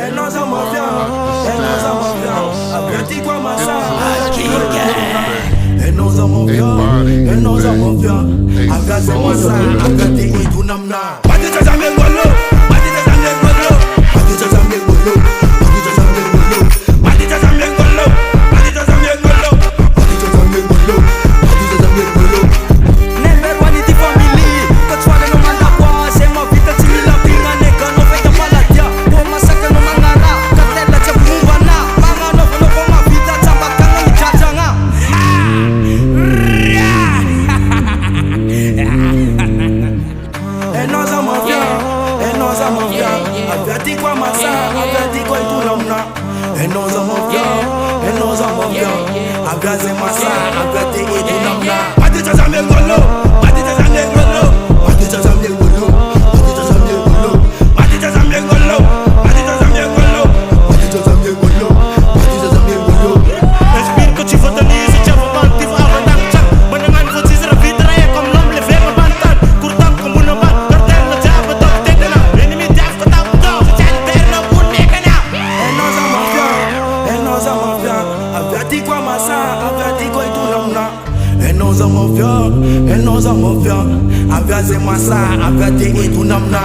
Enoza mafia, Enoza mafia, Abeti kwa masa, Enoza mafia, Enoza mafia, Agaze masa, Agati itunamna. Mati tazame ngolo, Mati tazame ngolo, Mati tazame ngolo, Mati tazame ngolo, Mati tazame ngolo, Mati tazame ngolo, Mati tazame ngolo, Mati tazame ngolo. Never one di family, Katswana no mandakwa, Sema vita chimila pinga neka no feta malatia, Boma saka no mangara, Katela cha mungwana, Manga no no koma vita chambakanga mchachanga. Enoza mafia, Enoza mafia, Agati kwa masa, Agati kwa itunamna. Enoza mafia, Enoza mafia, Agaze masa, Agati itunamna. Mati tazame ngolo, Mati tazame ngolo, Mati tazame ngolo, Mati tazame ngolo, Mati tazame ngolo, Mati tazame ngolo, Mati tazame ngolo, Mati tazame ngolo. Respire que tu focalises, tu vas mentir avant d'achat. Menengan fotis revitra ya comme l'homme le fait bantan. Kurtam comme une balle, cartel le diable top tetana. L'ennemi d'af que t'as pas, c'est terno pour nekana. Enoza mafia, Enoza mafia, Agati kwa masa, Agati kwa itunamna. Enoza mafia, Enoza mafia, Agaze masa, Agati itunamna.